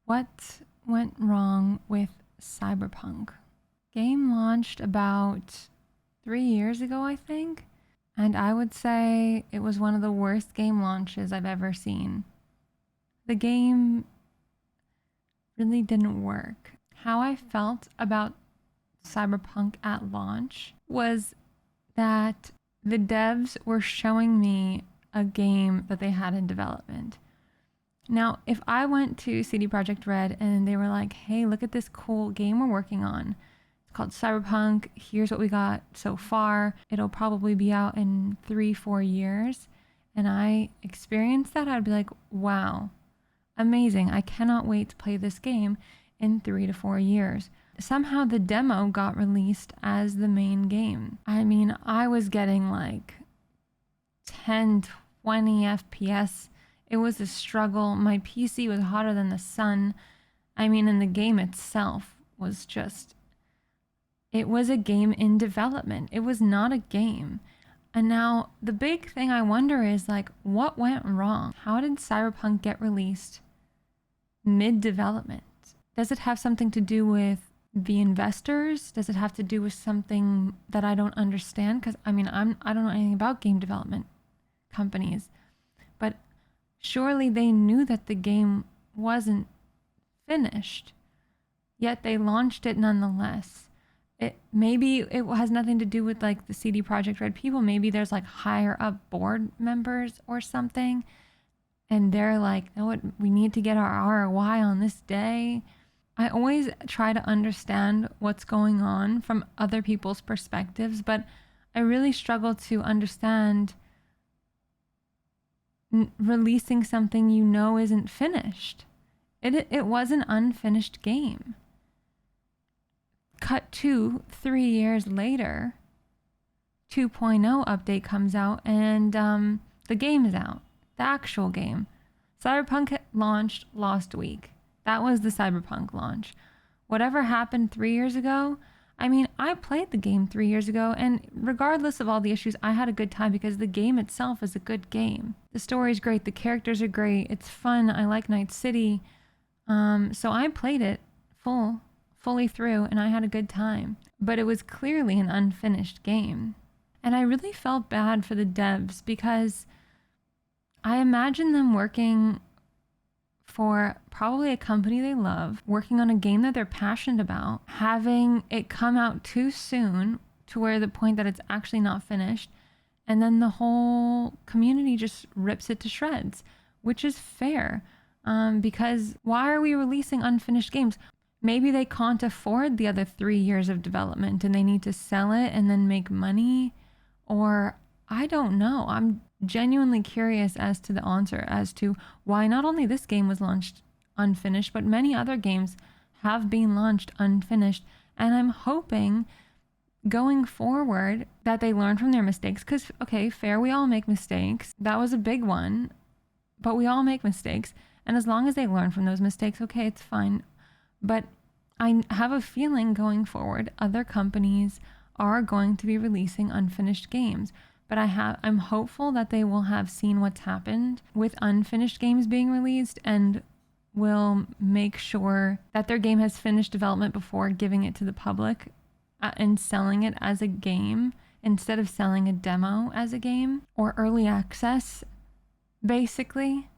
What went wrong with Cyberpunk? Game launched about 3 years ago, I think. And I would say it was one of the worst game launches I've ever seen. The game really didn't work. How I felt about Cyberpunk at launch was that the devs were showing me a game that they had in development. Now, if I went to CD Projekt Red and they were like, hey, look at this cool game we're working on. It's called Cyberpunk. Here's what we got so far. It'll probably be out in 3-4 years. And I experienced that, I'd be like, wow, amazing. I cannot wait to play this game in 3 to 4 years. Somehow the demo got released as the main game. I mean, I was getting like 10, 20 FPS. It was a struggle. My PC was hotter than the sun. I mean, and the game itself was just, it was a game in development. It was not a game. And now the big thing I wonder is like, what went wrong? How did Cyberpunk get released mid-development? Does it have something to do with the investors? Does it have to do with something that I don't understand? Because I mean, I don't know anything about game development companies, but surely they knew that the game wasn't finished, yet they launched it nonetheless. Maybe it has nothing to do with like the CD Projekt Red people. Maybe there's like higher up board members or something, and they're like, oh, we need to get our ROI on this day. I always try to understand what's going on from other people's perspectives, but I really struggle to understand releasing something you know isn't finished. It was an unfinished game. Cut to 3 years later, 2.0 update comes out and the game is out. The actual game. Cyberpunk launched last week. That was the Cyberpunk launch. Whatever happened 3 years ago, I mean, I played the game 3 years ago, and regardless of all the issues, I had a good time because the game itself is a good game. The story's great, the characters are great, it's fun, I like Night City. So I played it fully through, and I had a good time. But it was clearly an unfinished game. And I really felt bad for the devs because I imagine them working for probably a company they love, working on a game that they're passionate about, having it come out too soon to where the point that it's actually not finished, and then the whole community just rips it to shreds, which is fair, because why are we releasing unfinished games? Maybe they can't afford the other 3 years of development and they need to sell it and then make money, or I don't know. I'm genuinely curious as to the answer as to why not only this game was launched unfinished, but many other games have been launched unfinished. And I'm hoping going forward that they learn from their mistakes, because, okay, fair, we all make mistakes. That was a big one, but we all make mistakes. And as long as they learn from those mistakes, okay, it's fine. But I have a feeling going forward, other companies are going to be releasing unfinished games. But I'm hopeful that they will have seen what's happened with unfinished games being released and will make sure that their game has finished development before giving it to the public and selling it as a game instead of selling a demo as a game or early access, basically.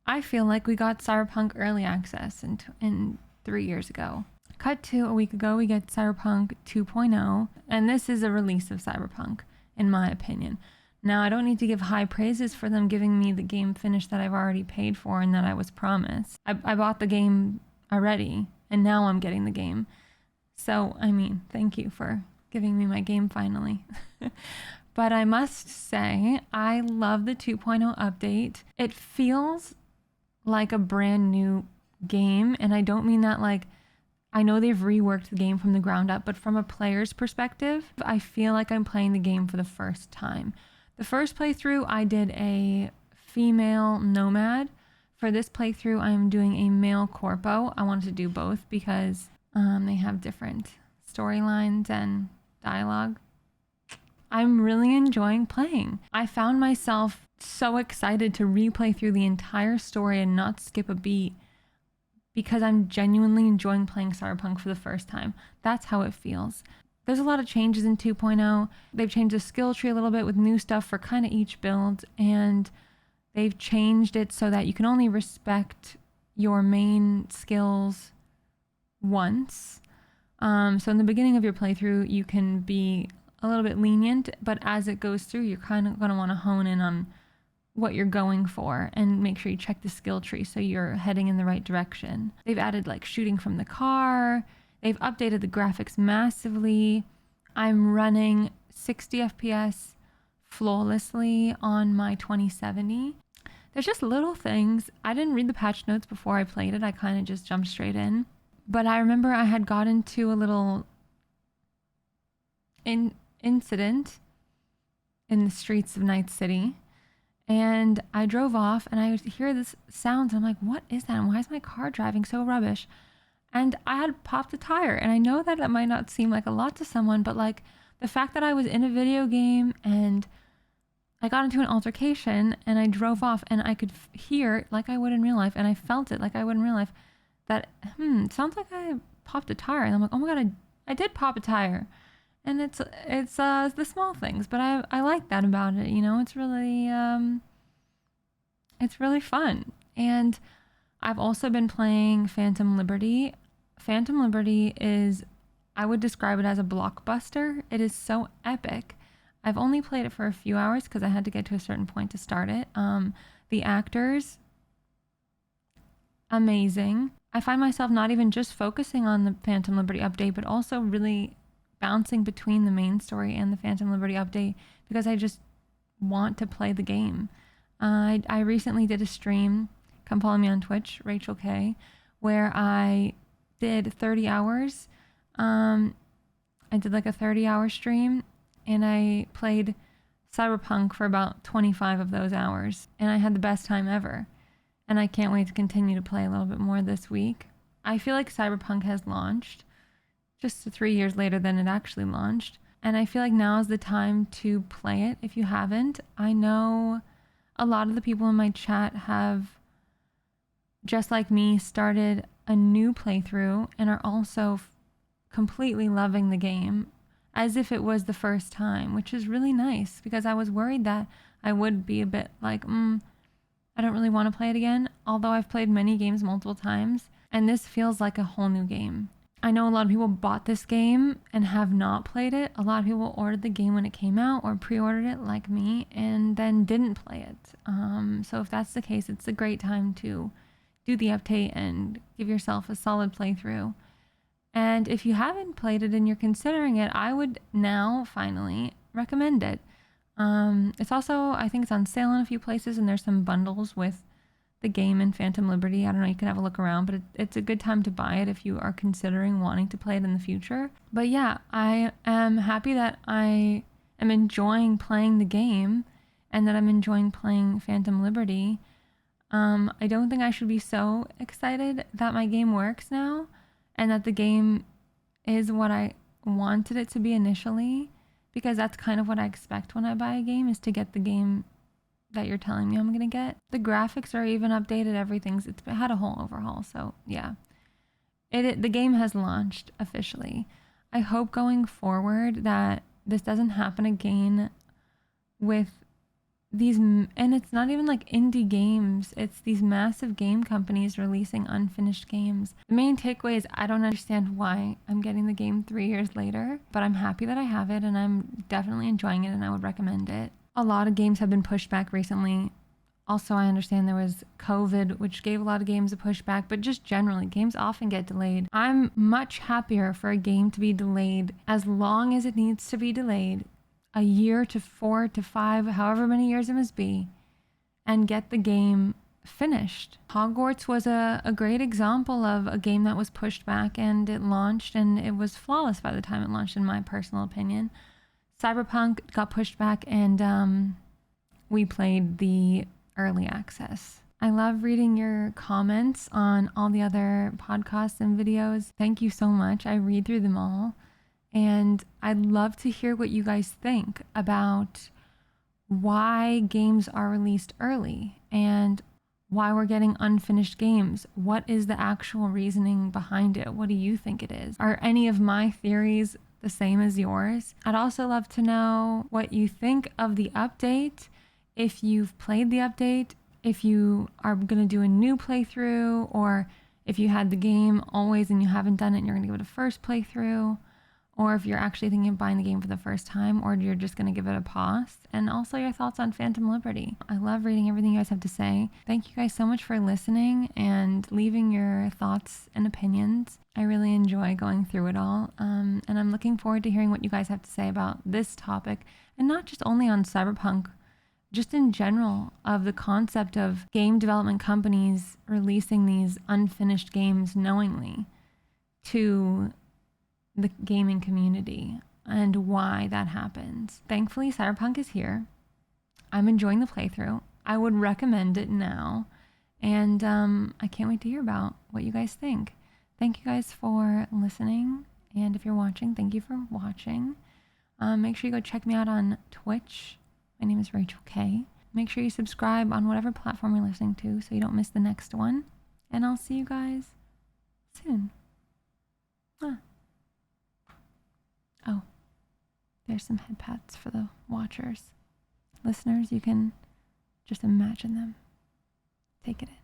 I feel like we got Cyberpunk early access in 3 years ago. Cut to a week ago, we get Cyberpunk 2.0, and this is a release of Cyberpunk, in my opinion. Now, I don't need to give high praises for them giving me the game finished that I've already paid for and that I was promised. I bought the game already, and now I'm getting the game. So, I mean, thank you for giving me my game finally. But I must say, I love the 2.0 update. It feels like a brand new game, and I don't mean that like, I know they've reworked the game from the ground up, but from a player's perspective, I feel like I'm playing the game for the first time. The first playthrough, I did a female nomad. For this playthrough, I'm doing a male corpo. I wanted to do both because they have different storylines and dialogue. I'm really enjoying playing. I found myself so excited to replay through the entire story and not skip a beat because I'm genuinely enjoying playing Cyberpunk for the first time. That's how it feels. There's a lot of changes in 2.0. They've changed the skill tree a little bit with new stuff for kind of each build, and they've changed it so that you can only respect your main skills once. So in the beginning of your playthrough, you can be a little bit lenient, but as it goes through, you're kind of going to want to hone in on what you're going for and make sure you check the skill tree so you're heading in the right direction. They've added like shooting from the car. They've updated the graphics massively. I'm running 60 FPS flawlessly on my 2070. There's just little things. I didn't read the patch notes before I played it. I kind of just jumped straight in. But I remember I had got into a little incident in the streets of Night City. And I drove off and I would hear this sound. And I'm like, what is that? And why is my car driving so rubbish? And I had popped a tire. And I know that it might not seem like a lot to someone, but like the fact that I was in a video game and I got into an altercation and I drove off and I could hear it like I would in real life. And I felt it like I would in real life that, it sounds like I popped a tire. And I'm like, oh my God, I did pop a tire. And it's the small things, but I like that about it. You know, it's really fun. And I've also been playing Phantom Liberty. Phantom Liberty is, I would describe it as a blockbuster. It is so epic. I've only played it for a few hours because I had to get to a certain point to start it. The actors, amazing. I find myself not even just focusing on the Phantom Liberty update, but also really bouncing between the main story and the Phantom Liberty update because I just want to play the game. I recently did a stream, come follow me on Twitch, Rachel K, where I did 30 hours. I did like a 30-hour stream and I played Cyberpunk for about 25 of those hours and I had the best time ever. And I can't wait to continue to play a little bit more this week. I feel like Cyberpunk has launched just 3 years later than it actually launched. And I feel like now is the time to play it if you haven't. I know a lot of the people in my chat have, just like me, started a new playthrough and are also completely loving the game as if it was the first time, which is really nice because I was worried that I would be a bit like, I don't really want to play it again, although I've played many games multiple times, and this feels like a whole new game. I know a lot of people bought this game and have not played it. A lot of people ordered the game when it came out or pre-ordered it like me and then didn't play it. So if that's the case, it's a great time to do the update and give yourself a solid playthrough. And if you haven't played it and you're considering it, I would now finally recommend it. It's also, I think it's on sale in a few places and there's some bundles with the game in Phantom Liberty. I don't know, you can have a look around, but it's a good time to buy it if you are considering wanting to play it in the future. But yeah, I am happy that I am enjoying playing the game and that I'm enjoying playing Phantom Liberty. I don't think I should be so excited that my game works now and that the game is what I wanted it to be initially, because that's kind of what I expect when I buy a game, is to get the game that you're telling me I'm going to get. The graphics are even updated, it's had a whole overhaul, so yeah. The game has launched officially. I hope going forward that this doesn't happen again with these, and it's not even like indie games, it's these massive game companies releasing unfinished games. The main takeaway is I don't understand why I'm getting the game 3 years later, but I'm happy that I have it and I'm definitely enjoying it and I would recommend it. A lot of games have been pushed back recently. Also, I understand there was COVID, which gave a lot of games a pushback, but just generally, games often get delayed. I'm much happier for a game to be delayed as long as it needs to be delayed, a year to 4 to 5, however many years it must be, and get the game finished. Hogwarts was a great example of a game that was pushed back and it launched and it was flawless by the time it launched, in my personal opinion. Cyberpunk got pushed back and we played the early access. I love reading your comments on all the other podcasts and videos. Thank you so much. I read through them all. And I'd love to hear what you guys think about why games are released early and why we're getting unfinished games. What is the actual reasoning behind it? What do you think it is? Are any of my theories the same as yours? I'd also love to know what you think of the update. If you've played the update, if you are going to do a new playthrough, or if you had the game always and you haven't done it and you're going to give it a first playthrough, or if you're actually thinking of buying the game for the first time, or you're just going to give it a pause. And also your thoughts on Phantom Liberty. I love reading everything you guys have to say. Thank you guys so much for listening and leaving your thoughts and opinions. I really enjoy going through it all. And I'm looking forward to hearing what you guys have to say about this topic, and not just only on Cyberpunk, just in general, of the concept of game development companies releasing these unfinished games knowingly to the gaming community and why that happens. Thankfully, Cyberpunk is here. I'm enjoying the playthrough. I would recommend it now. And I can't wait to hear about what you guys think. Thank you guys for listening. And if you're watching, thank you for watching. Make sure you go check me out on Twitch. My name is Rachel K. Make sure you subscribe on whatever platform you're listening to so you don't miss the next one. And I'll see you guys soon. Oh, there's some head pats for the watchers. Listeners, you can just imagine them. Take it in.